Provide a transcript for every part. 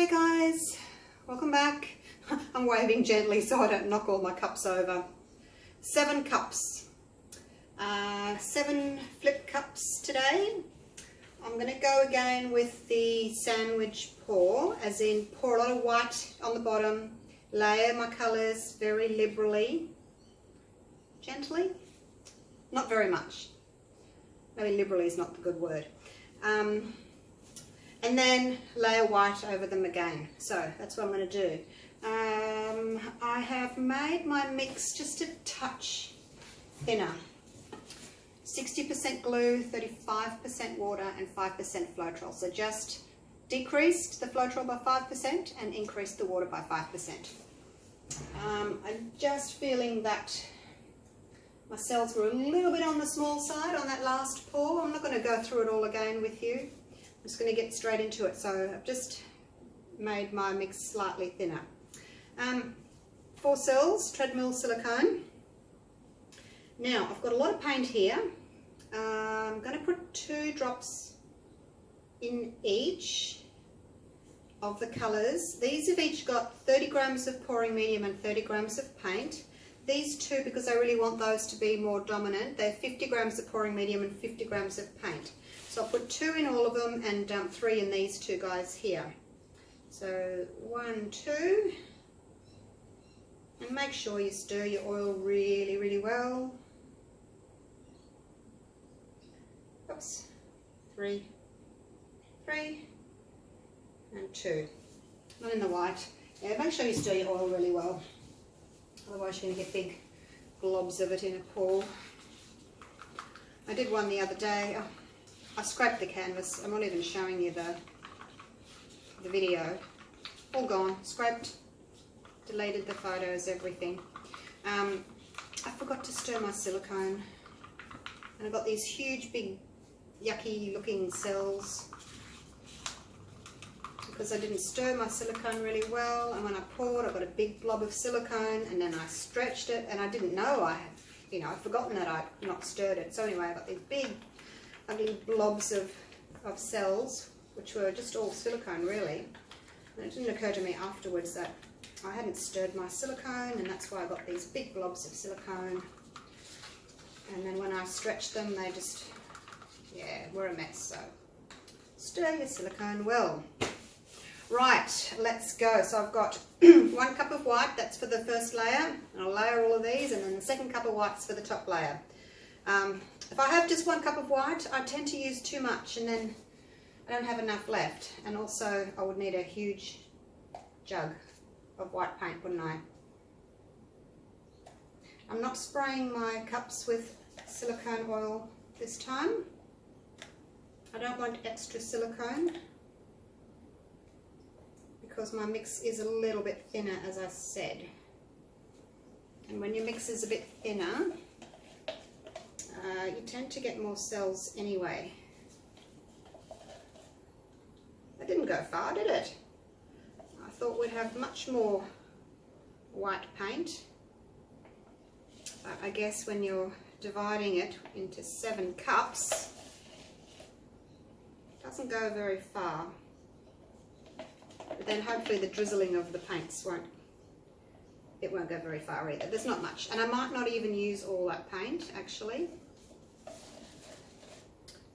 Hey guys, welcome back. I'm waving gently so I don't knock all my cups over. 7 cups, 7 flip cups today. I'm going to go again with the sandwich pour, as in pour a lot of white on the bottom, layer my colours very liberally, gently, not very much, maybe liberally is not the good word, and then layer white over them again. So that's what I'm going to do. I have made my mix just a touch thinner. 60% glue, 35% water and 5% floetrol. So just decreased the floetrol by 5% and increased the water by 5%. I'm just feeling that my cells were a little bit on the small side on that last pour. I'm not going to go through it all again with you. I'm just going to get straight into it. So I've just made my mix slightly thinner. 4 cells, treadmill silicone. Now I've got a lot of paint here. I'm going to put 2 drops in each of the colours. These have each got 30 grams of pouring medium and 30 grams of paint. These 2, because I really want those to be more dominant, they're 50 grams of pouring medium and 50 grams of paint. So I'll put 2 in all of them and 3 in these 2 guys here. So 1, 2, and make sure you stir your oil really, really well. Oops, 3, and 2. Not in the white. Yeah, make sure you stir your oil really well. Otherwise you're going to get big globs of it in a pour. I did one the other day. I scraped the canvas. I'm not even showing you the video. All gone. Scraped, deleted the photos, everything. I forgot to stir my silicone. And I got these huge, big, yucky looking cells because I didn't stir my silicone really well, and when I poured I got a big blob of silicone, and then I stretched it and I didn't know I'd forgotten that I'd not stirred it. So anyway, I got these big ugly blobs of cells which were just all silicone really, and it didn't occur to me afterwards that I hadn't stirred my silicone, and that's why I got these big blobs of silicone. And then when I stretched them, they just, yeah, were a mess. So stir your silicone well. Right, let's go. So I've got 1 cup of white, that's for the first layer, and I'll layer all of these, and then the second cup of white's for the top layer. If I have just 1 cup of white, I tend to use too much, and then I don't have enough left. And also I would need a huge jug of white paint, wouldn't I? I'm not spraying my cups with silicone oil this time. I don't want extra silicone because my mix is a little bit thinner, as I said. And when your mix is a bit thinner, you tend to get more cells anyway. That didn't go far, did it? I thought we'd have much more white paint. I guess when you're dividing it into 7 cups, it doesn't go very far. But then hopefully the drizzling of the paints won't go very far either. There's not much, and I might not even use all that paint actually.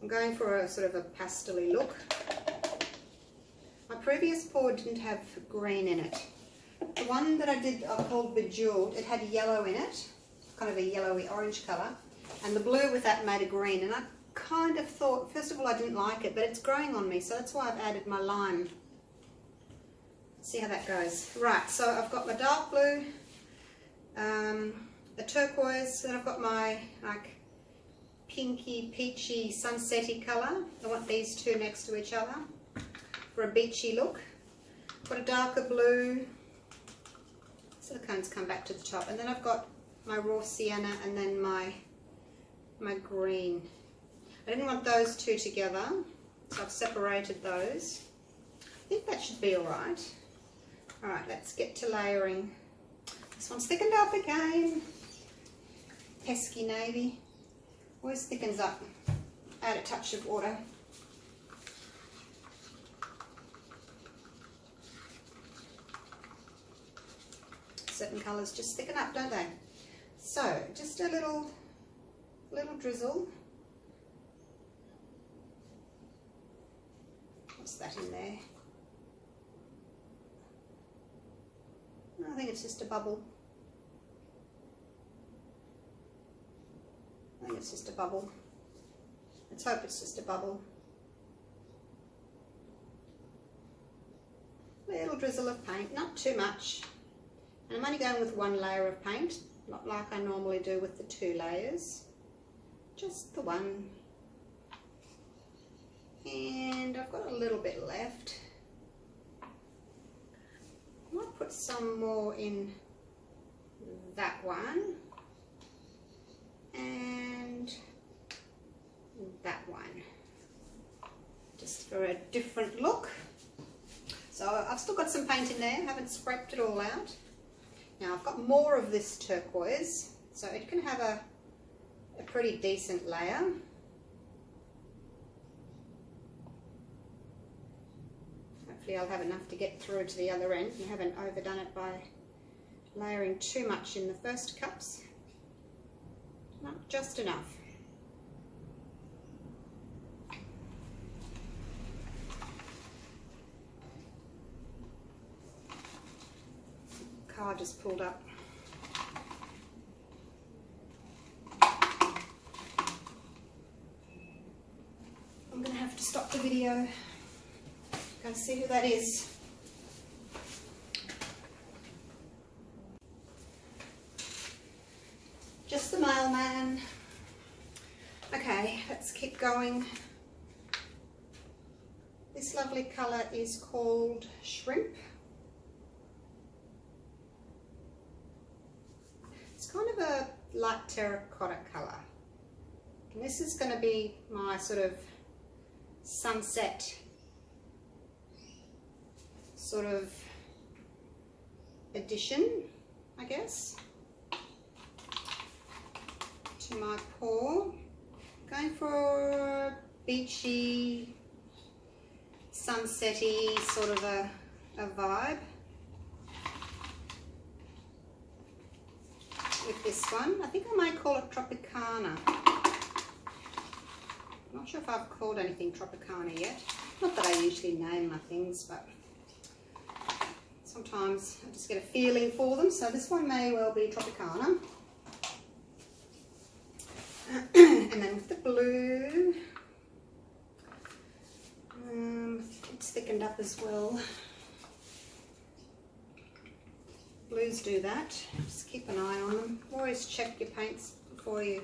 I'm going for a sort of a pastel-y look. My previous pour didn't have green in it. The one that I did, I called Bejeweled, it had yellow in it, kind of a yellowy orange colour, and the blue with that made a green, and I kind of thought, first of all I didn't like it, but it's growing on me, so that's why I've added my lime. Let's see how that goes. Right, so I've got my dark blue, a turquoise, then I've got my like pinky, peachy, sunsetty colour. I want these 2 next to each other for a beachy look. Got a darker blue, silicone's come back to the top, and then I've got my raw sienna and then my green. I didn't want those 2 together, so I've separated those. I think that should be alright. Alright, let's get to layering. This one's thickened up again. Pesky navy. Always thickens up. Add a touch of water. certain colours just thicken up, don't they? So just a little drizzle. What's that in there? I think it's just a bubble. I think it's just a bubble. Let's hope it's just a bubble. Little drizzle of paint, not too much. And I'm only going with one layer of paint, not like I normally do with the 2 layers. Just the one. And I've got a little bit left. I might put some more in that one. And that one. Just for a different look. So I've still got some paint in there, haven't scraped it all out. Now I've got more of this turquoise, so it can have a pretty decent layer. Hopefully I'll have enough to get through to the other end and haven't overdone it by layering too much in the first cups. Not just enough. Car just pulled up. I'm going to have to stop the video. Go see who that is. Just the mailman. Okay, let's keep going. This lovely colour is called Shrimp. It's kind of a light terracotta colour. And this is going to be my sort of sunset sort of addition, I guess, to my pour. Going for a beachy, sunsetty sort of a vibe with this one. I think I might call it Tropicana. I'm not sure if I've called anything Tropicana yet. Not that I usually name my things, but sometimes I just get a feeling for them. So this one may well be Tropicana. And then with the blue, it's thickened up as well. Blues do that. Just keep an eye on them. Always check your paints before you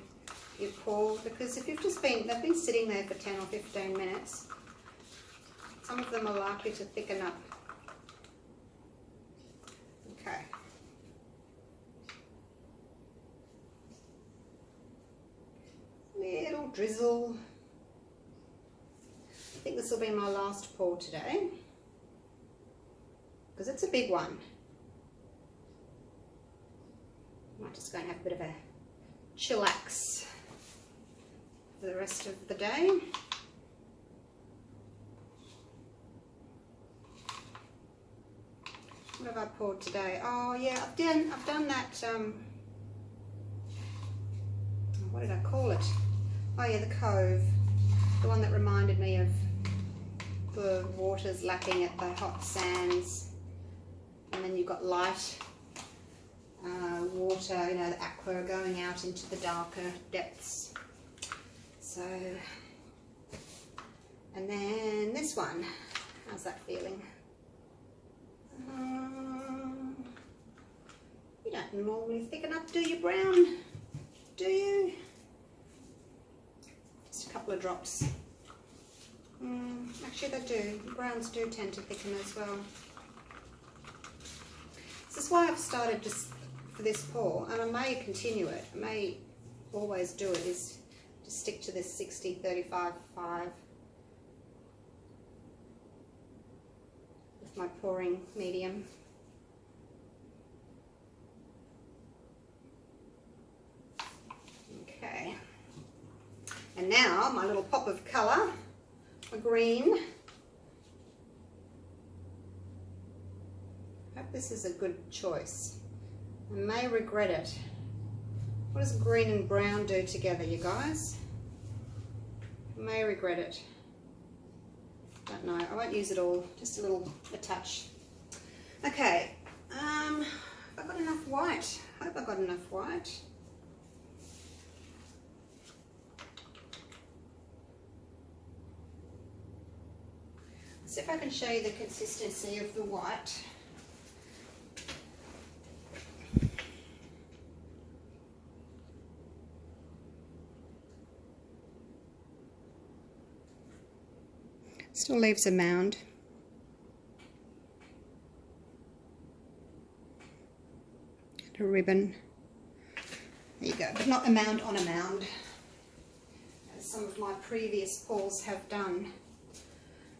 pour, because if you've just they've been sitting there for 10 or 15 minutes, some of them are likely to thicken up. Okay. Little drizzle. I think this will be my last pour today, because it's a big one. Might just go and have a bit of a chillax for the rest of the day. What have I poured today? Oh yeah, I've done that. What did I call it? Oh yeah, the Cove, the one that reminded me of the waters lapping at the hot sands, and then you've got light water, you know, the aqua going out into the darker depths. So, and then this one, how's that feeling? You don't normally thicken up, do you, brown? Do you? Just a couple of drops. Actually they do. Browns do tend to thicken as well. This is why I've started just for this pour, and I may continue it. I may always do it, is to stick to this 60-35-5 with my pouring medium. Okay, and now my little pop of colour, a green. I hope this is a good choice. I may regret it. What does green and brown do together, you guys? I may regret it. Don't know. I won't use it all. Just a touch. Okay. Have I got enough white? I hope I got enough white. See if I can show you the consistency of the white. Still leaves a mound. And a ribbon. There you go, but not a mound on a mound, as some of my previous pulls have done.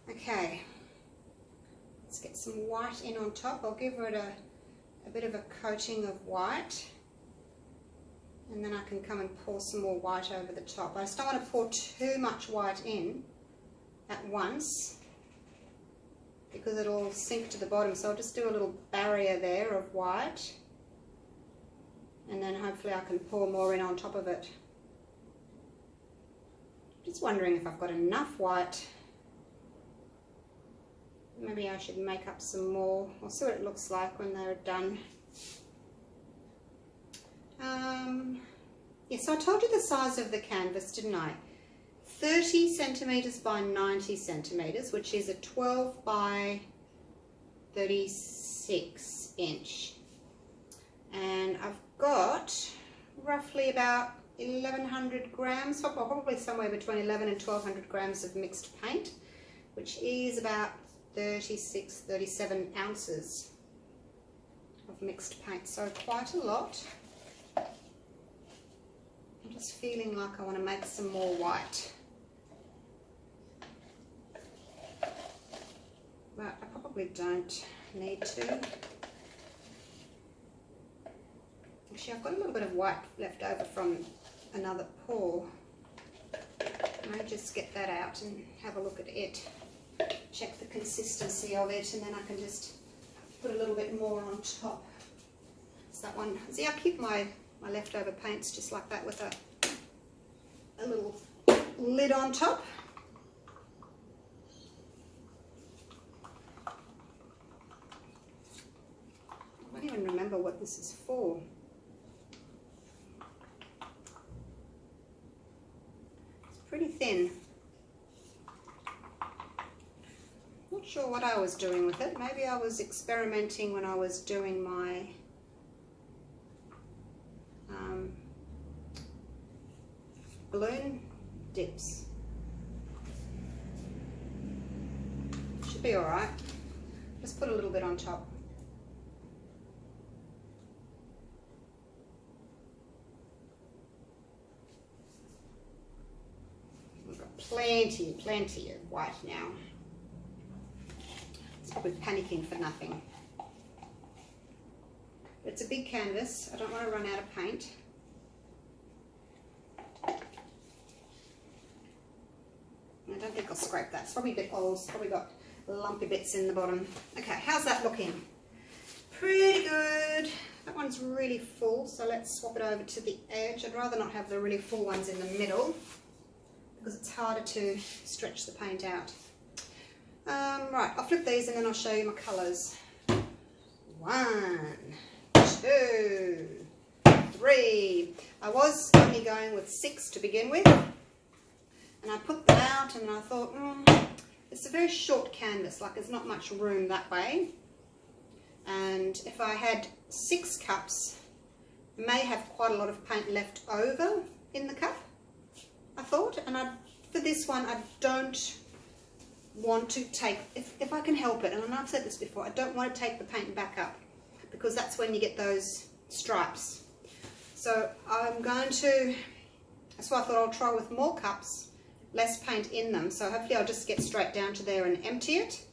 Okay, let's get some white in on top. I'll give it a bit of a coating of white, and then I can come and pour some more white over the top. I just don't want to pour too much white in at once because it'll sink to the bottom, so I'll just do a little barrier there of white, and then hopefully I can pour more in on top of it. Just wondering if I've got enough white. Maybe I should make up some more. I'll see what it looks like when they're done. Yeah, so I told you the size of the canvas, didn't I? 30 centimeters by 90 centimeters, which is a 12 by 36 inch. And I've got roughly about 1100 grams, probably somewhere between 11 and 1200 grams of mixed paint, which is about 37 ounces of mixed paint, so quite a lot. I'm just feeling like I want to make some more white, but I probably don't need to. Actually, I've got a little bit of white left over from another pour. I may just get that out and have a look at it. Check the consistency of it, and then I can just put a little bit more on top. It's that one. See, I keep my leftover paints just like that with a little lid on top. I don't even remember what this is for. It's pretty thin. Not sure what I was doing with it. Maybe I was experimenting when I was doing my balloon dips. Should be alright. Just put a little bit on top. We've got plenty of white now. It's probably panicking for nothing. It's a big canvas. I don't want to run out of paint. I don't think I'll scrape that. It's probably a bit old. It's probably got lumpy bits in the bottom. Okay, how's that looking? Pretty good. That one's really full, so let's swap it over to the edge. I'd rather not have the really full ones in the middle because it's harder to stretch the paint out. Right, I'll flip these and then I'll show you my colours. 1, 2, 3. I was only going with 6 to begin with, and I put them out and I thought, it's a very short canvas, like there's not much room that way, and if I had 6 cups, I may have quite a lot of paint left over in the cup, I thought, and for this one I don't want to take, if I can help it, and I've said this before, I don't want to take the paint back up because that's when you get those stripes. So I'm going to, that's why I thought I'll try with more cups, less paint in them, so hopefully I'll just get straight down to there and empty it,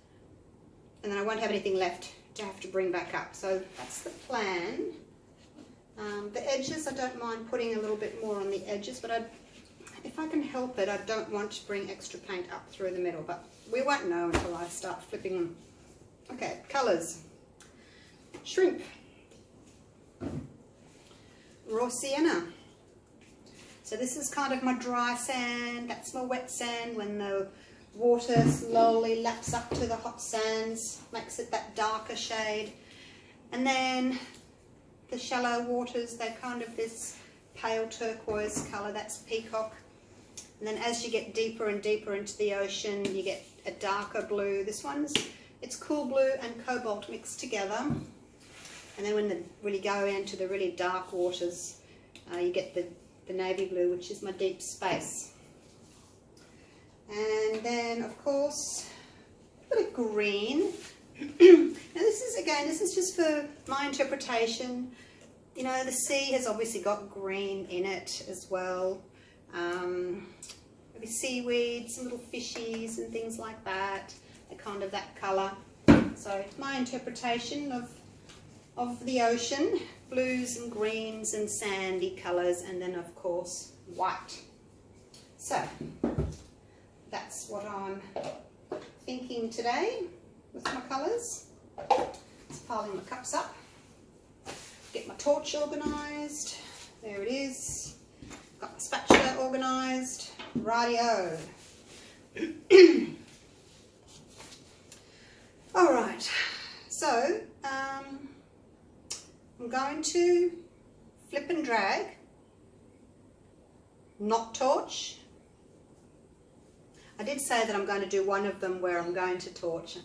and then I won't have anything left to have to bring back up. So that's the plan. The edges, I don't mind putting a little bit more on the edges, but if I can help it, I don't want to bring extra paint up through the middle, but we won't know until I start flipping them. Okay, colours. Shrimp. raw sienna. So this is kind of my dry sand, that's my wet sand. When the water slowly laps up to the hot sands, makes it that darker shade. And then the shallow waters, they're kind of this pale turquoise colour, that's peacock. And then as you get deeper and deeper into the ocean, you get a darker blue. This one's, it's cool blue and cobalt mixed together. And then when you go into the really dark waters, you get the navy blue, which is my deep space. And then, of course, a bit of green. Now this is just for my interpretation. You know, the sea has obviously got green in it as well. Maybe seaweed, some little fishies and things like that. They're kind of that colour. So my interpretation of the ocean, blues and greens and sandy colours, and then of course white. So that's what I'm thinking today with my colours. Just piling my cups up, get my torch organised. There it is. Got my spatula organised. Rightio. Alright, so I'm going to flip and drag, not torch. I did say that I'm going to do one of them where I'm going to torch,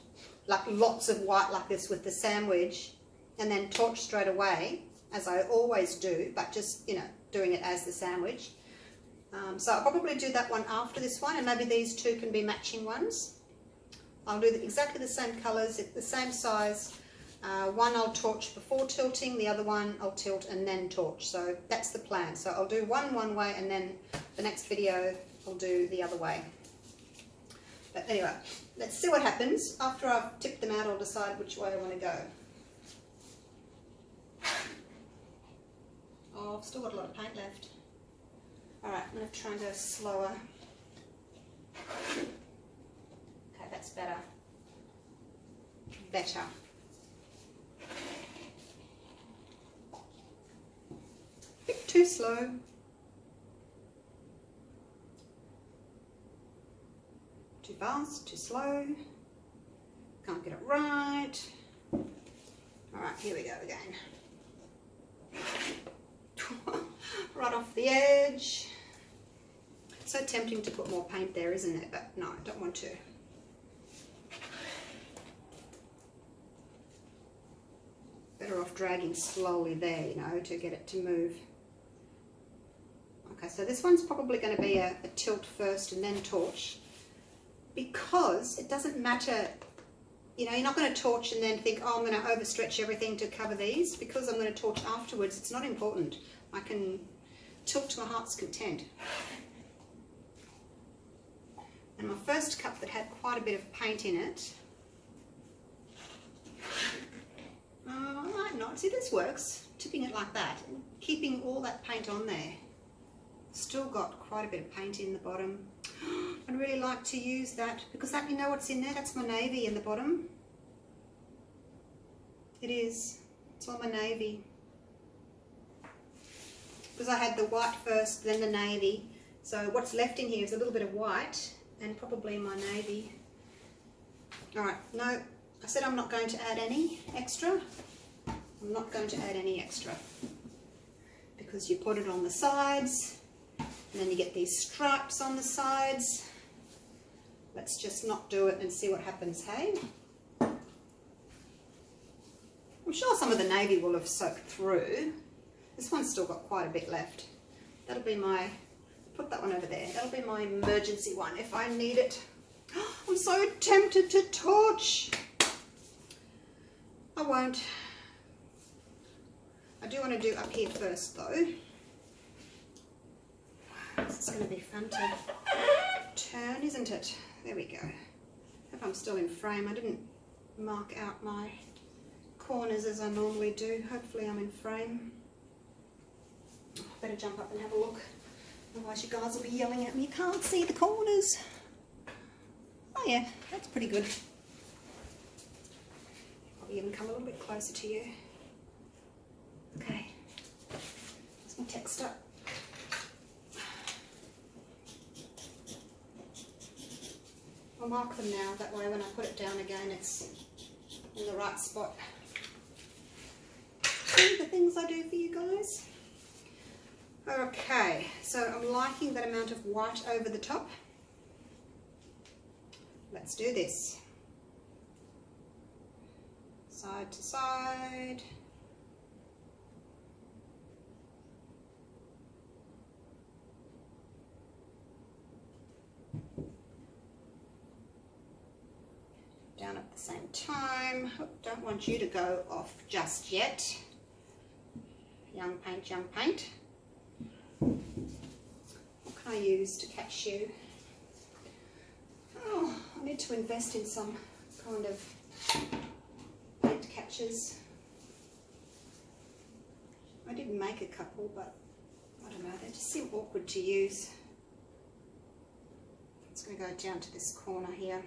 like lots of white like this with the sandwich, and then torch straight away, as I always do, but just, you know, doing it as the sandwich. So I'll probably do that one after this one, and maybe these two can be matching ones. I'll do exactly the same colours, the same size. One I'll torch before tilting, the other one I'll tilt and then torch. So that's the plan. So I'll do one way, and then the next video I'll do the other way. But anyway, let's see what happens. After I've tipped them out, I'll decide which way I want to go. Oh, I've still got a lot of paint left. Alright, I'm going to try and go slower. Okay, that's better. Better. A bit too slow. Too fast, too slow. Can't get it right. Alright, here we go again. Right off the edge. So tempting to put more paint there, isn't it? But no, I don't want to. Better off dragging slowly there, you know, to get it to move. Okay, so this one's probably going to be a tilt first and then torch, because it doesn't matter, you know, you're not going to torch and then think, oh, I'm going to overstretch everything to cover these, because I'm going to torch afterwards. It's not important. I can tilt to my heart's content. And my first cup that had quite a bit of paint in it, I might not. See, this works. Tipping it like that, and keeping all that paint on there. Still got quite a bit of paint in the bottom. I'd really like to use that, because that, you know what's in there? That's my navy in the bottom. It is. It's all my navy. Because I had the white first, then the navy. So what's left in here is a little bit of white and probably my navy. Alright, no, I said I'm not going to add any extra. I'm not going to add any extra. Because you put it on the sides, and then you get these stripes on the sides. Let's just not do it and see what happens, hey? I'm sure some of the navy will have soaked through. This one's still got quite a bit left. That'll be my, put that one over there. That'll be my emergency one if I need it. I'm so tempted to torch. I won't. I do want to do up here first though. This is going to be fun to turn, isn't it? There we go. Hope I'm still in frame. I didn't mark out my corners as I normally do. Hopefully I'm in frame. Better jump up and have a look, otherwise you guys will be yelling at me, you can't see the corners. Oh yeah, that's pretty good. Probably even come a little bit closer to you. Okay, let's my texture. I'll mark them now, that way when I put it down again it's in the right spot. See the things I do for you guys? Okay, so I'm liking that amount of white over the top. Let's do this. Side to side. Down at the same time. Don't want you to go off just yet. Young paint, young paint. What can I use to catch you? Oh, I need to invest in some kind of paint catchers. I did make a couple, but I don't know, they just seem awkward to use. It's going to go down to this corner here.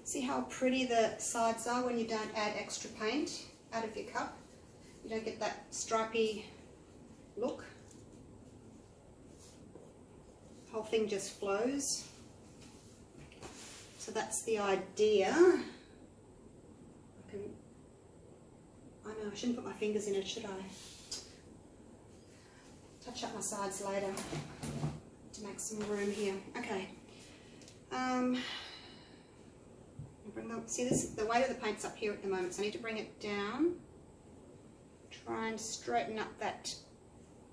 See how pretty the sides are when you don't add extra paint out of your cup? You don't get that stripy look. The whole thing just flows. So that's the idea. I know, I shouldn't put my fingers in it, should I? Touch up my sides later to make some room here. Okay. See, this, the weight of the paint's up here at the moment, so I need to bring it down. Try and straighten up that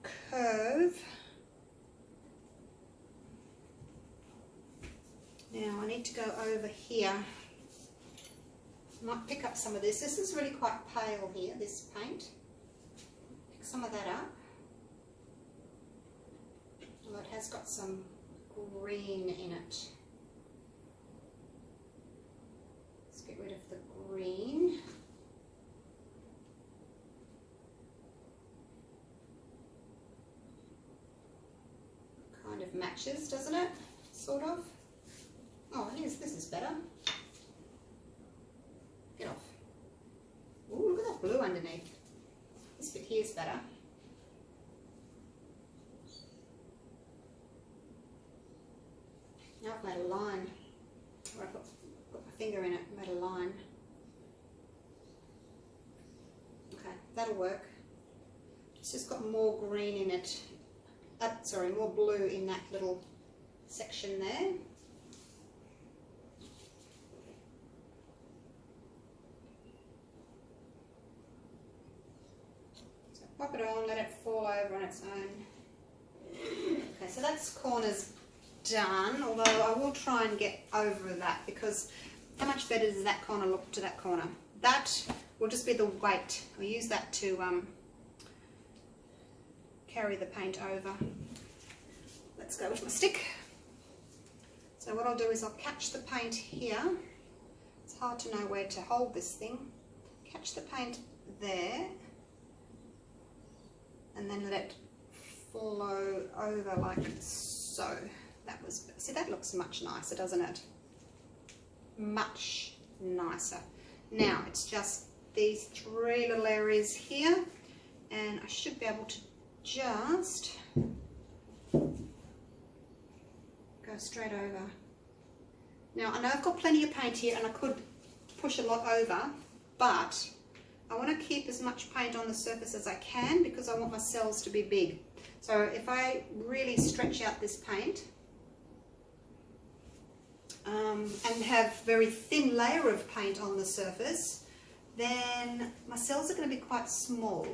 curve. Now I need to go over here. I might pick up some of this. This is really quite pale here, this paint. Pick some of that up. Well, it has got some green in it. Get rid of the green. Kind of matches, doesn't it? Sort of. Oh, this is better. Get off. Ooh, look at that blue underneath. This bit here is better. Now I've made a line. Or I've got my finger in it, made a line. Okay, that'll work. It's just got more green in it. Sorry, more blue in that little section there. So pop it on, let it fall over on its own. Okay, so that's corners done, although I will try and get over that, because how much better does that corner look to that corner? That will just be the weight. I'll use that to carry the paint over. Let's go with my stick. So what I'll do is I'll catch the paint here. It's hard to know where to hold this thing. Catch the paint there and then let it flow over like so. See, that looks much nicer, doesn't it? Much nicer. Now it's just these three little areas here, and I should be able to just go straight over. Now I know I've got plenty of paint here and I could push a lot over, but I want to keep as much paint on the surface as I can because I want my cells to be big. So if I really stretch out this paint and have very thin layer of paint on the surface, then my cells are going to be quite small.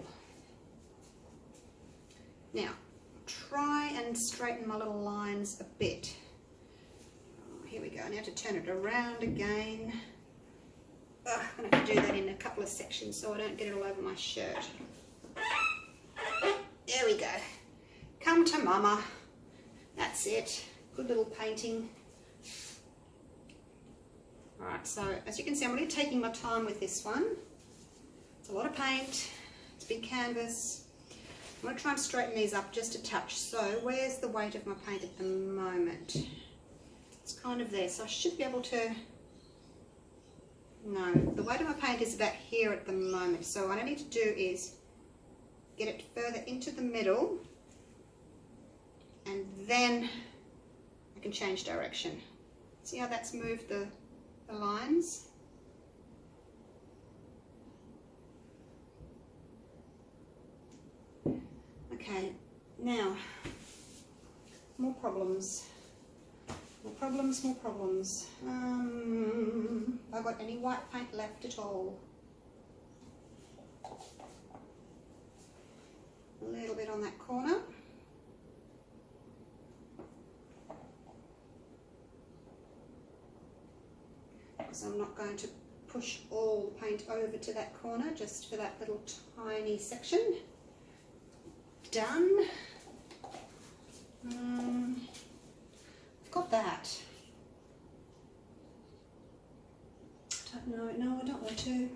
Now, try and straighten my little lines a bit. Here we go. I now have to turn it around again. I'm going to have to do that in a couple of sections so I don't get it all over my shirt. There we go. Come to mama. That's it. Good little painting. Alright, so as you can see, I'm really taking my time with this one. It's a lot of paint. It's big canvas. I'm going to try and straighten these up just a touch. So where's the weight of my paint at the moment? It's kind of there, so I should be able to... No, the weight of my paint is about here at the moment. So what I need to do is get it further into the middle, and then I can change direction. See how that's moved the lines? Okay, now, more problems. More problems. Have I got any white paint left at all? A little bit on that corner. Because I'm not going to push all the paint over to that corner, just for that little tiny section. Done. I've got that. I don't know, no, I don't want to.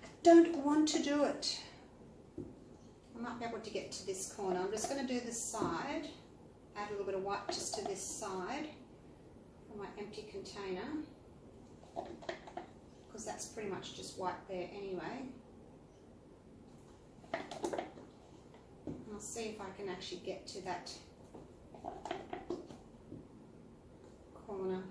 I don't want to do it. I might be able to get to this corner. I'm just going to do this side, add a little bit of white just to this side for my empty container, because that's pretty much just white there anyway. I'll see if I can actually get to that corner.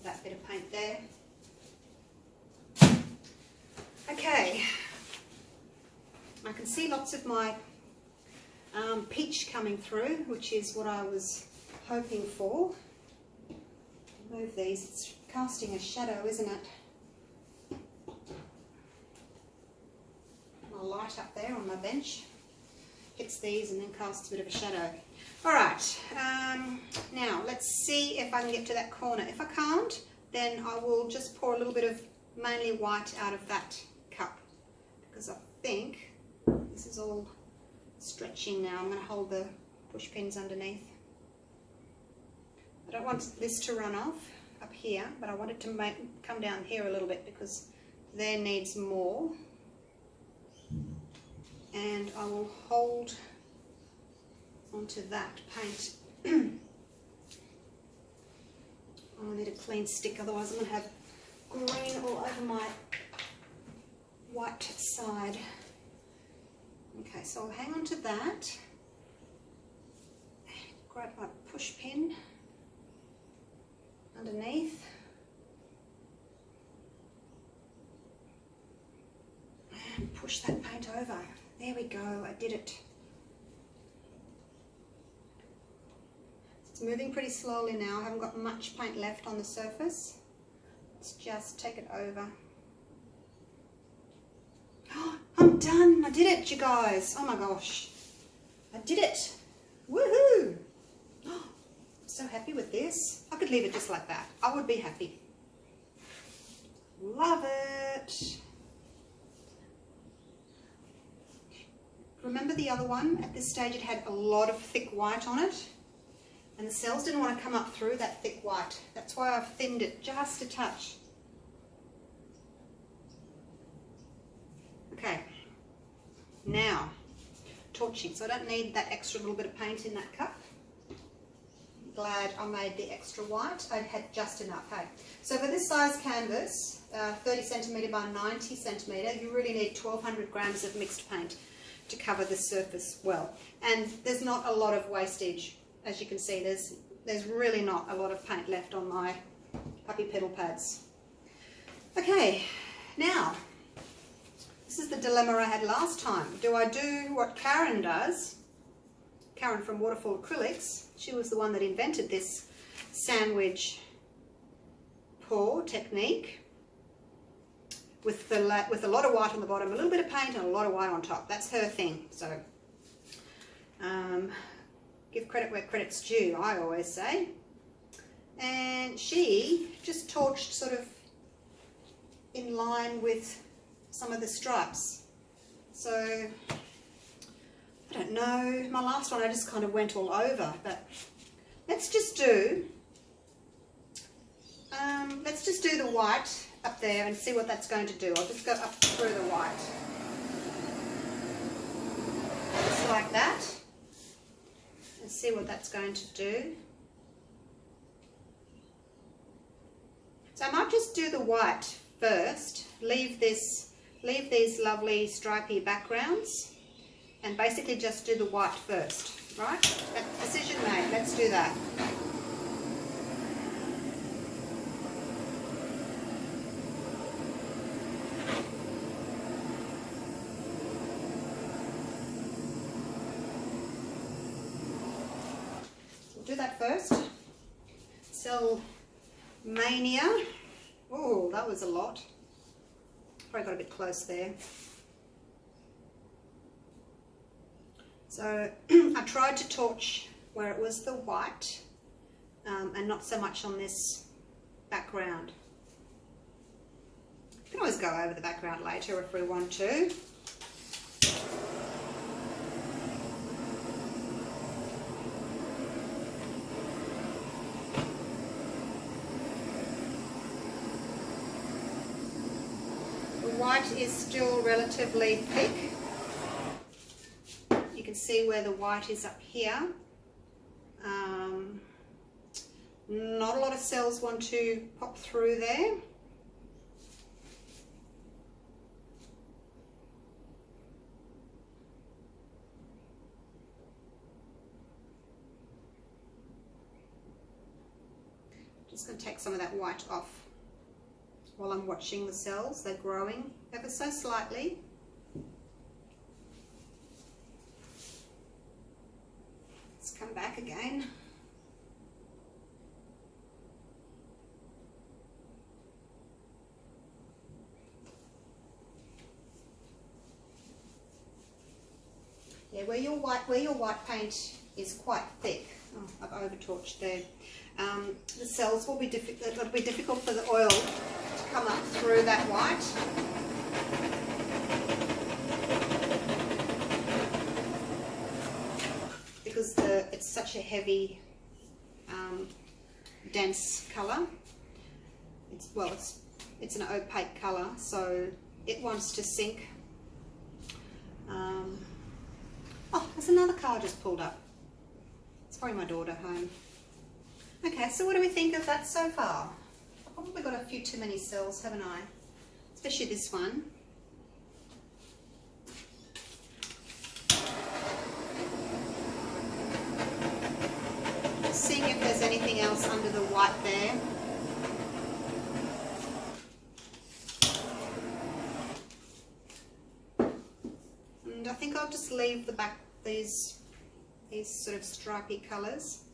That bit of paint there. Okay, I can see lots of my peach coming through, which is what I was hoping for. Move these, it's casting a shadow, isn't it? My light up there on my bench hits these and then casts a bit of a shadow. Alright, now let's see if I can get to that corner. If I can't, then I will just pour a little bit of mainly white out of that cup, because I think this is all stretching now. I'm going to hold the push pins underneath. I don't want this to run off up here, but I want it to come down here a little bit, because there needs more. And I will hold onto that paint. Oh, I need a clean stick, otherwise I'm going to have green all over my white side. Okay, so I'll hang on to that. Grab my push pin underneath. And push that paint over. There we go, I did it. It's moving pretty slowly now. I haven't got much paint left on the surface. Let's just take it over. Oh, I'm done. I did it, you guys. Oh my gosh. I did it. Woohoo. Oh, I'm so happy with this. I could leave it just like that. I would be happy. Love it. Remember the other one? At this stage it had a lot of thick white on it, and the cells didn't want to come up through that thick white. That's why I've thinned it just a touch. Okay, now torching. So I don't need that extra little bit of paint in that cup. Glad I made the extra white. I had just enough, hey. So for this size canvas, 30 centimetre by 90 centimetre, you really need 1200 grams of mixed paint to cover the surface well. And there's not a lot of wastage. As you can see, there's really not a lot of paint left on my puppy pedal pads. Okay, now, this is the dilemma I had last time. Do I do what Karen does? Karen from Waterfall Acrylics. She was the one that invented this sandwich pour technique with a lot of white on the bottom, a little bit of paint and a lot of white on top. That's her thing. So give credit where credit's due, I always say. And she just torched sort of in line with some of the stripes. So I I don't know, my last one I just kind of went all over, but let's just do the white up there and see what that's going to do. I'll just go up through the white. Just like that. And see what that's going to do. So I might just do the white first, leave these lovely stripy backgrounds, and basically just do the white first, right? Decision made, let's do that. We'll do that first. Cell Mania. Oh, that was a lot. Probably got a bit close there. So I tried to torch where it was the white and not so much on this background. We can always go over the background later if we want to. The white is still relatively thick. You can see where the white is up here. Not a lot of cells want to pop through there. Just going to take some of that white off while I'm watching the cells. They're growing ever so slightly. Let's come back again. Yeah, where your white paint is quite thick. Oh, I've over torched there. The cells will be difficult. It'll be difficult for the oil to come up through that white. Because it's such a heavy, dense colour. It's an opaque colour, so it wants to sink. Oh, there's another car just pulled up. It's probably my daughter home. Okay, so what do we think of that so far? I've probably got a few too many cells, haven't I? Especially this one. Seeing if there's anything else under the white there. And I think I'll just leave the back these sort of stripy colours.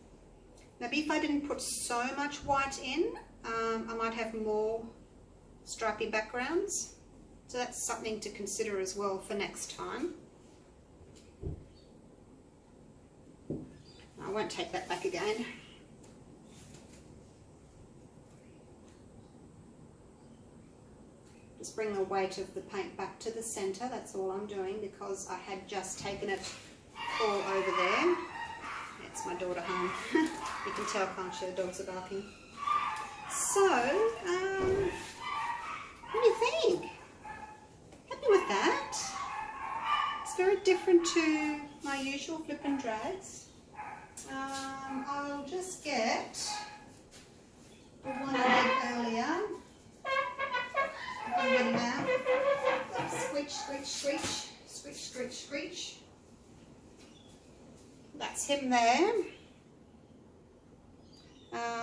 Maybe if I didn't put so much white in, I might have more stripy backgrounds. So that's something to consider as well for next time. I won't take that back again. Just bring the weight of the paint back to the centre, that's all I'm doing, because I had just taken it all over there. It's my daughter home. You can tell, can't you, the dogs are barking. So, what do you think? Happy with that? It's very different to my usual flip and drags. I'll just get the one I did earlier. I'm ready now. Screech, screech, screech, screech, screech, screech. That's him there.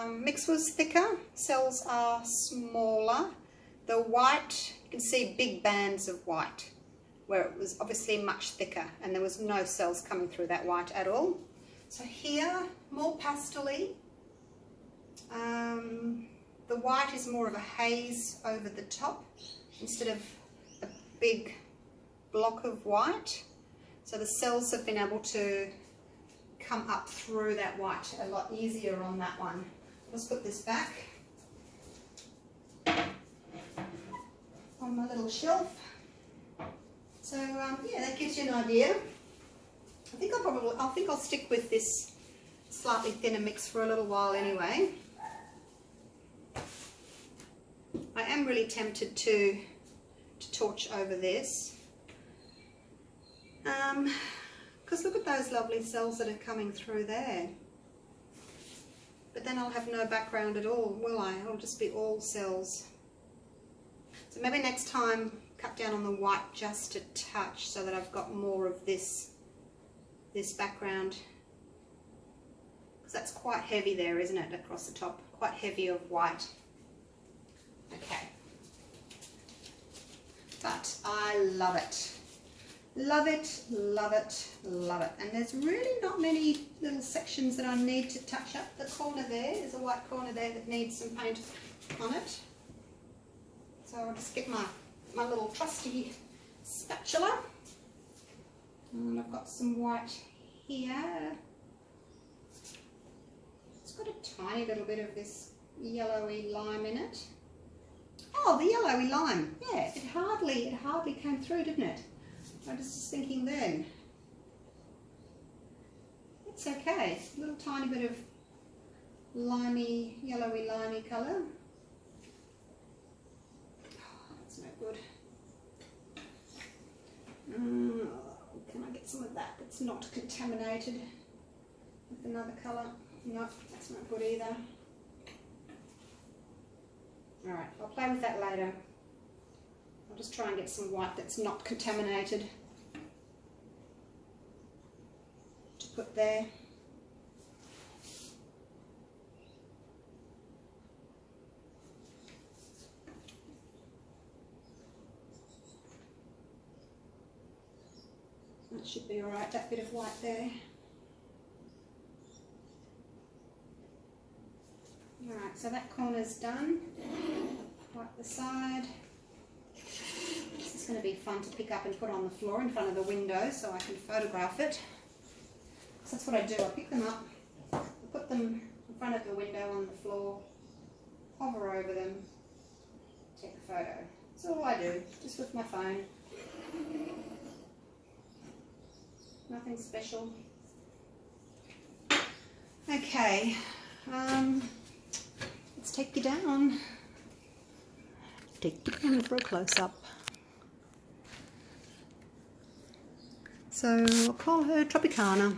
Mix was thicker, cells are smaller. The white, you can see big bands of white, where it was obviously much thicker and there was no cells coming through that white at all. So here, more pastel-y. The white is more of a haze over the top instead of a big block of white. So the cells have been able to come up through that white a lot easier on that one. Let's put this back on my little shelf. So yeah, that gives you an idea I think I'll stick with this slightly thinner mix for a little while anyway. I am really tempted to torch over this. Because look at those lovely cells that are coming through there. But then I'll have no background at all, will I? It'll just be all cells. So maybe next time cut down on the white just a touch so that I've got more of this background. Because that's quite heavy there, isn't it, across the top? Quite heavy of white. Okay. But I love it. Love it, love it, love it. And there's really not many little sections that I need to touch up. The corner there's a white corner there that needs some paint on it. So I'll just get my little trusty spatula. And I've got some white here. It's got a tiny little bit of this yellowy lime in it. Oh, the yellowy lime. Yeah, it hardly came through, didn't it? I was just thinking then. It's okay. A little tiny bit of limey, yellowy limey colour. Oh, that's no good. Can I get some of that that's not contaminated with another colour? No, that's not good either. Alright, I'll play with that later. I'll just try and get some white that's not contaminated to put there. That should be alright, that bit of white there. Alright, so that corner's done. Wipe the side. This is going to be fun to pick up and put on the floor in front of the window so I can photograph it. So that's what I do, I pick them up, I put them in front of the window on the floor, hover over them, take a photo. That's all I do, just with my phone. Nothing special. Okay, let's take you down. Take you down for a close-up. So I'll call her Tropicana.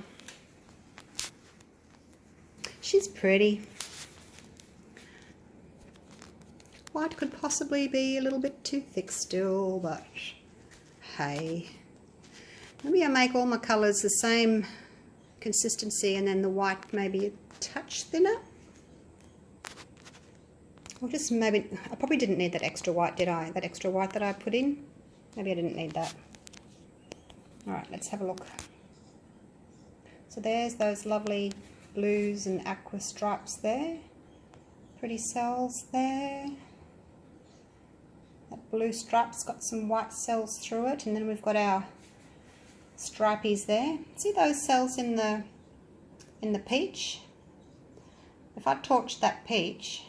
She's pretty. White could possibly be a little bit too thick still, but hey. Maybe I make all my colours the same consistency and then the white maybe a touch thinner. Or just maybe, I probably didn't need that extra white, did I? That extra white that I put in? Maybe I didn't need that. Alright, let's have a look. So there's those lovely blues and aqua stripes there. Pretty cells there. That blue stripe's got some white cells through it, and then we've got our stripies there. See those cells in the peach? If I torched that peach,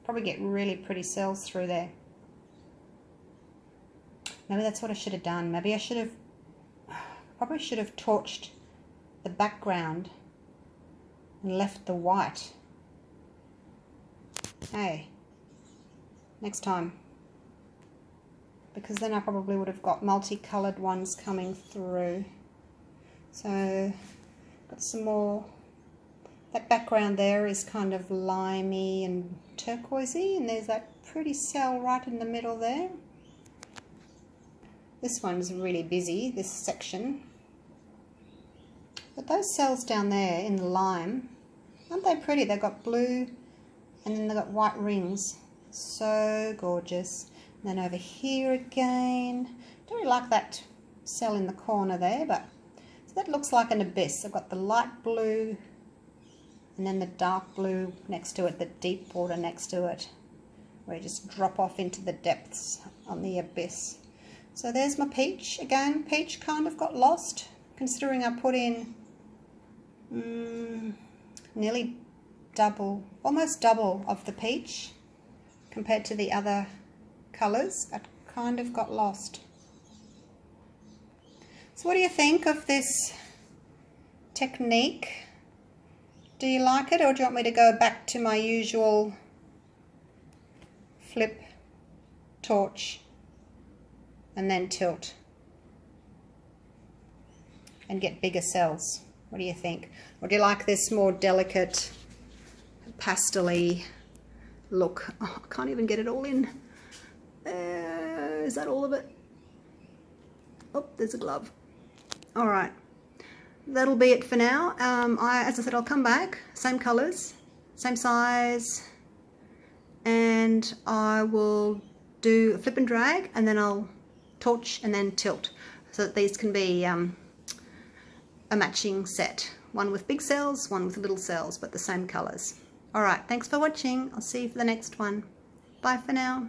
probably get really pretty cells through there. Maybe that's what I should have done. Maybe I probably should have torched the background and left the white. Hey, next time. Because then I probably would have got multicolored ones coming through. So, got some more. That background there is kind of limey and turquoisey, and there's that pretty cell right in the middle there. This one's really busy, this section. But those cells down there in the lime, aren't they pretty? They've got blue and then they've got white rings. So gorgeous. And then over here again, don't really like that cell in the corner there, but so that looks like an abyss. I've got the light blue and then the dark blue next to it, the deep water next to it, where you just drop off into the depths on the abyss. So there's my peach. Again, peach kind of got lost, considering I put in nearly double, almost double of the peach compared to the other colours. It kind of got lost. So what do you think of this technique. Do you like it, or do you want me to go back to my usual flip, torch, and then tilt and get bigger cells? What do you think? Or do you like this more delicate, pastel-y look? Oh, I can't even get it all in. Is that all of it? Oh, there's a glove. All right. That'll be it for now. As I said, I'll come back, same colours, same size, and I will do a flip and drag, and then I'll torch and then tilt, so that these can be a matching set. One with big cells, one with little cells, but the same colours. Alright, thanks for watching. I'll see you for the next one. Bye for now.